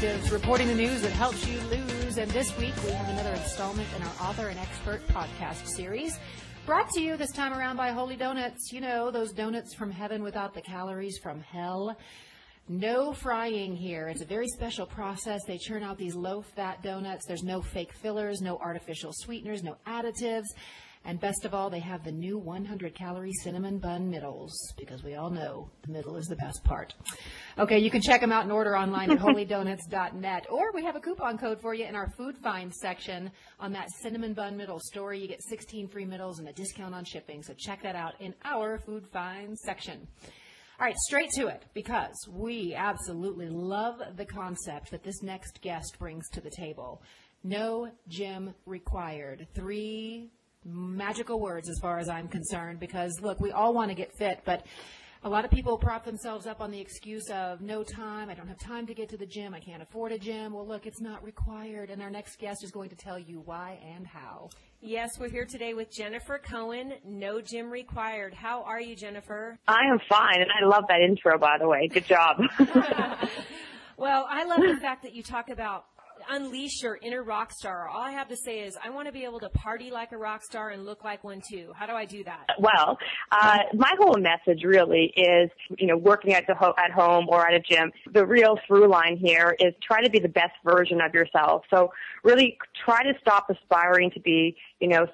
detectives reporting the news that helps you lose. And this week we have another installment in our Author and Expert podcast series, brought to you this time around by Holy Donuts. You know, those donuts from heaven without the calories from hell. No frying here. It's a very special process. They churn out these low-fat donuts. There's no fake fillers, no artificial sweeteners, no additives. And best of all, they have the new 100-calorie cinnamon bun middles, because we all know the middle is the best part. Okay, you can check them out and order online at holydonuts.net. Or we have a coupon code for you in our Food Find section on that cinnamon bun middle story. You get 16 free middles and a discount on shipping. So check that out in our Food Find section. All right, straight to it, because we absolutely love the concept that this next guest brings to the table. No gym required. 3 magical words as far as I'm concerned, because, look, we all want to get fit, but a lot of people prop themselves up on the excuse of no time, I don't have time to get to the gym, I can't afford a gym. Well, look, it's not required, and our next guest is going to tell you why and how. Yes, we're here today with Jennifer Cohen, No Gym Required. How are you, Jennifer? I am fine, and I love that intro, by the way. Good job. Well, I love the fact that you talk about unleash your inner rock star. All I have to say is I want to be able to party like a rock star and look like one too. How do I do that? Well, my whole message really is, working at home or at a gym. The real through line here is try to be the best version of yourself. So really try to stop aspiring to be,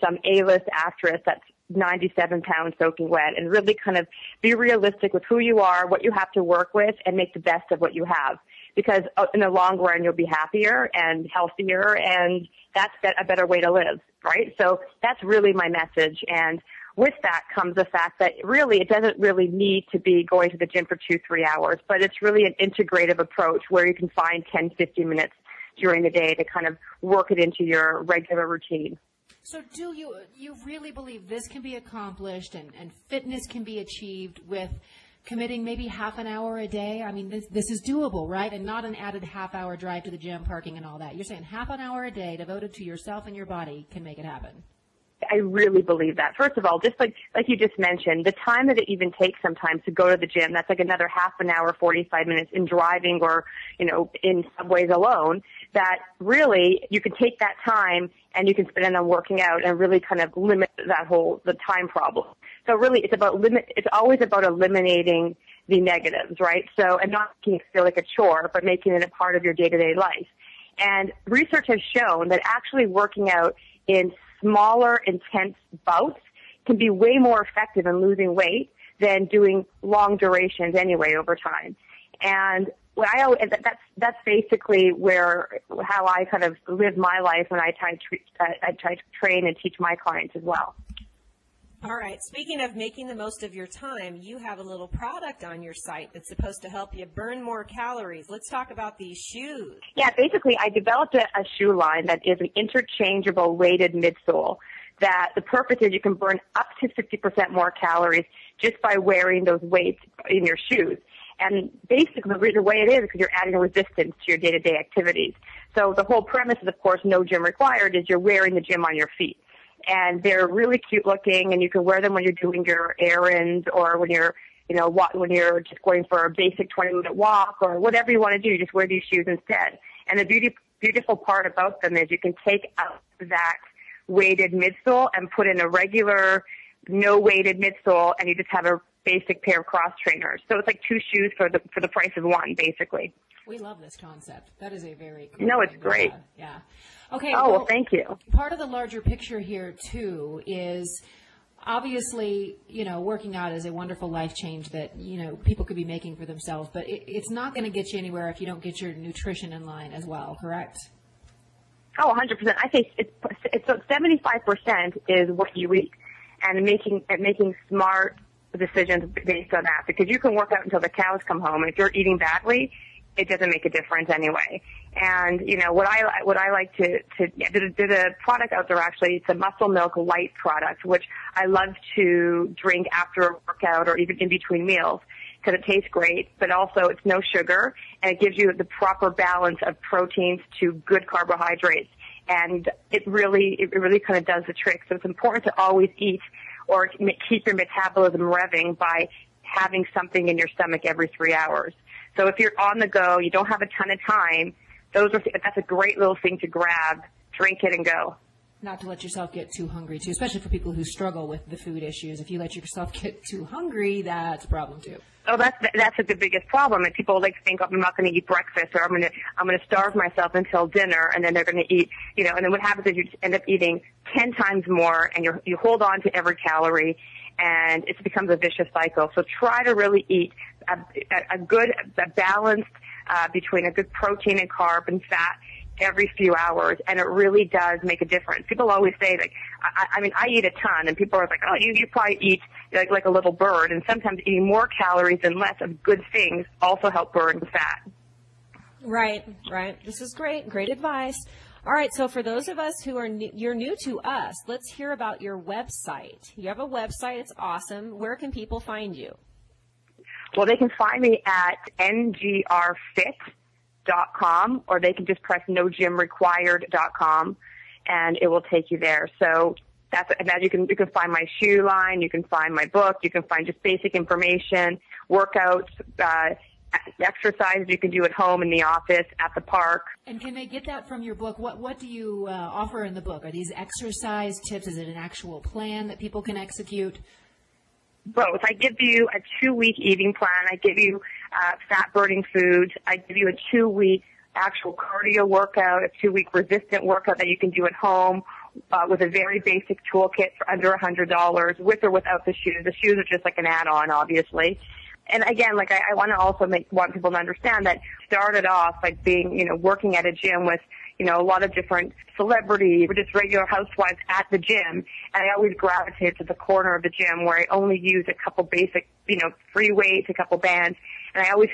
some A-list actress that's 97 pounds soaking wet, and really kind of be realistic with who you are, what you have to work with, and make the best of what you have. Because in the long run, you'll be happier and healthier, and that's a better way to live, right? So that's really my message. And with that comes the fact that really it doesn't really need to be going to the gym for 2-3 hours, but it's really an integrative approach where you can find 10-15 minutes during the day to kind of work it into your regular routine. So do you really believe this can be accomplished and fitness can be achieved with committing maybe half an hour a day? I mean, this is doable, right? And not an added half-hour drive to the gym, parking, and all that. You're saying half an hour a day devoted to yourself and your body can make it happen. I really believe that. First of all, just like you just mentioned, the time that it even takes sometimes to go to the gym, that's like another half an hour, 45 minutes in driving or, in subways alone, that really you can take that time and you can spend it on working out and really kind of limit the time problem. So really it's always about eliminating the negatives, right? So, and not making it feel like a chore, but making it a part of your day-to-day life. And research has shown that actually working out in smaller, intense bouts can be way more effective in losing weight than doing long durations anyway over time. And that's basically how I kind of live my life when I try to train and teach my clients as well. All right. Speaking of making the most of your time, you have a little product on your site that's supposed to help you burn more calories. Let's talk about these shoes. Yeah, basically I developed a shoe line that is an interchangeable weighted midsole that the purpose is you can burn up to 50% more calories just by wearing those weights in your shoes. And basically the way it is because you're adding resistance to your day-to-day activities. So the whole premise is, of course, no gym required, is you're wearing the gym on your feet. And they're really cute looking, and you can wear them when you're doing your errands or when you're, when you're just going for a basic 20-minute walk or whatever you want to do. Just wear these shoes instead. And the beautiful part about them is you can take out that weighted midsole and put in a regular, no weighted midsole, and you just have a basic pair of cross trainers. So it's like 2 shoes for the price of 1, basically. We love this concept. That is a very cool No, it's great. Yeah. Okay. Oh, well, thank you. Part of the larger picture here, too, is obviously, working out is a wonderful life change that, people could be making for themselves, but it's not going to get you anywhere if you don't get your nutrition in line as well, correct? Oh, 100%. I think it's 75% is what you eat, and making smart decisions based on that, because you can work out until the cows come home. If you're eating badly, it doesn't make a difference anyway. And, what I like there's a product out there actually, it's a Muscle Milk Light product, which I love to drink after a workout or even in between meals because it tastes great, but also it's no sugar and it gives you the proper balance of proteins to good carbohydrates. And it really kind of does the trick. So it's important to always eat or keep your metabolism revving by having something in your stomach every 3 hours. So if you're on the go, you don't have a ton of time, That's a great little thing to grab, drink it, and go. Not to let yourself get too hungry, too, especially for people who struggle with the food issues. If you let yourself get too hungry, that's a problem, too. Oh, that's the biggest problem. And people think, oh, I'm not going to eat breakfast, or I'm going to starve myself until dinner, and then they're going to eat, and then what happens is you just end up eating 10 times more, and you hold on to every calorie, and it becomes a vicious cycle. So try to really eat a balance between a good protein and carb and fat every few hours, and it really does make a difference. People always say, like, I eat a ton, and people are like, oh, you probably eat like a little bird, and sometimes eating more calories and less of good things also help burn fat. Right. This is great advice. All right, so for those of us who you're new to us, let's hear about your website. You have a website, it's awesome. Where can people find you? Well, they can find me at NGRFit.com, or they can just press nogymrequired.com, and it will take you there. So you can find my shoe line, you can find my book, you can find just basic information, workouts, exercises you can do at home, in the office, at the park. And can they get that from your book? What do you offer in the book? Are these exercise tips? Is it an actual plan that people can execute? Both. I give you a 2-week eating plan. I give you fat-burning foods. I give you a 2-week actual cardio workout, a 2-week resistant workout that you can do at home with a very basic toolkit for under $100, with or without the shoes. The shoes are just like an add-on, obviously. And again, like I want to also want people to understand that started off like being, working at a gym with, a lot of different celebrities, or just regular housewives at the gym. And I always gravitated to the corner of the gym where I only use a couple basic, free weights, a couple bands. And I always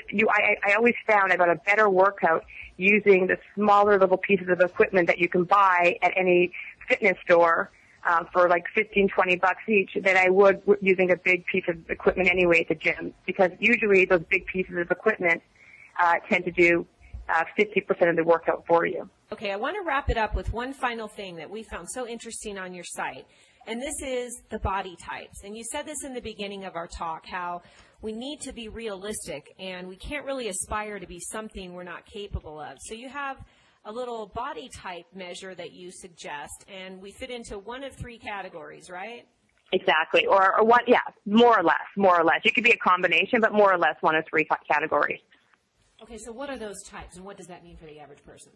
found I got a better workout using the smaller little pieces of equipment that you can buy at any fitness store for like $15-20 each than I would using a big piece of equipment anyway at the gym, because usually those big pieces of equipment tend to do 50% of the workout for you. Okay, I want to wrap it up with one final thing that we found so interesting on your site, and this is the body types. And you said this in the beginning of our talk, how we need to be realistic, and we can't really aspire to be something we're not capable of. So you have a little body type measure that you suggest, and we fit into one of 3 categories, right? Exactly, or one, yeah, more or less. It could be a combination, but more or less one of 3 categories. Okay, so what are those types, and what does that mean for the average person?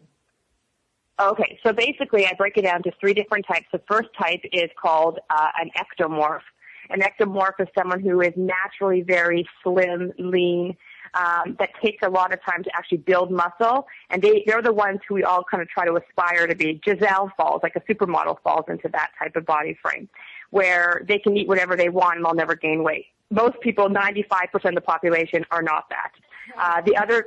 Okay, so basically I break it down to 3 different types. The first type is called an ectomorph. An ectomorph is someone who is naturally very slim, lean, that takes a lot of time to actually build muscle, and they're the ones who we all kind of try to aspire to be. Giselle falls, like a supermodel falls into that type of body frame, where they can eat whatever they want and they'll never gain weight. Most people, 95% of the population, are not that. The other,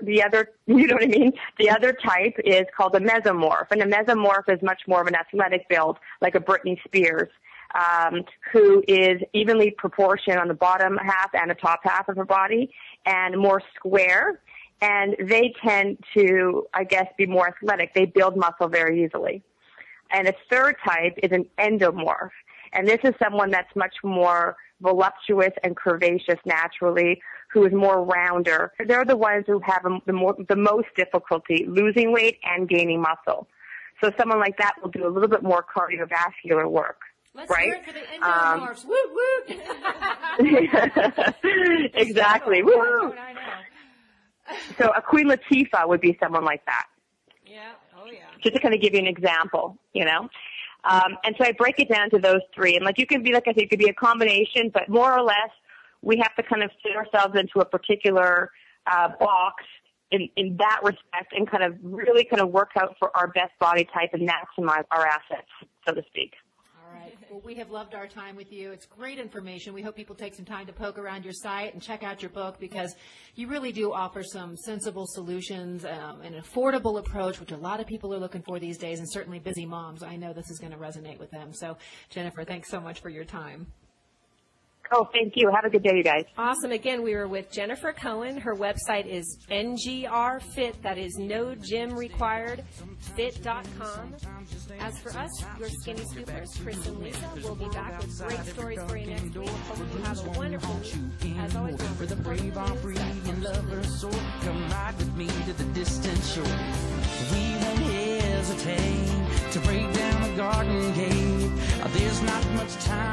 you know what I mean? The other type is called a mesomorph, and a mesomorph is much more of an athletic build, like a Britney Spears, who is evenly proportioned on the bottom half and the top half of her body, and more square, and they tend to, I guess, be more athletic. They build muscle very easily. And a third type is an endomorph, and this is someone that's much more voluptuous and curvaceous naturally, who is more rounder. They're the ones who have the most difficulty losing weight and gaining muscle. So someone like that will do a little bit more cardiovascular work. Let's right? hear it for the endomorphs. Woo, woo! Exactly. Woo! I know. So a Queen Latifah would be someone like that. Yeah. Oh, yeah. Just to kind of give you an example, And so I break it down to those 3. And like you can be, like I said, it could be a combination, but more or less we have to kind of fit ourselves into a particular box in that respect, and kind of really kind of work out for our best body type and maximize our assets, so to speak. All right. Well, we have loved our time with you. It's great information. We hope people take some time to poke around your site and check out your book, because you really do offer some sensible solutions, an affordable approach, which a lot of people are looking for these days, and certainly busy moms. I know this is going to resonate with them. So, Jennifer, thanks so much for your time. Oh, thank you. Have a good day, you guys. Awesome. Again, we were with Jennifer Cohen. Her website is NGR Fit. That is no gym required, fit.com. As for us, your Skinny Scoopers, Chris and Lisa, will be back with great stories for you next week. Hope you have a wonderful week. As always, for the brave are free and lovers soar. Come ride with me to the distant shore. We much time.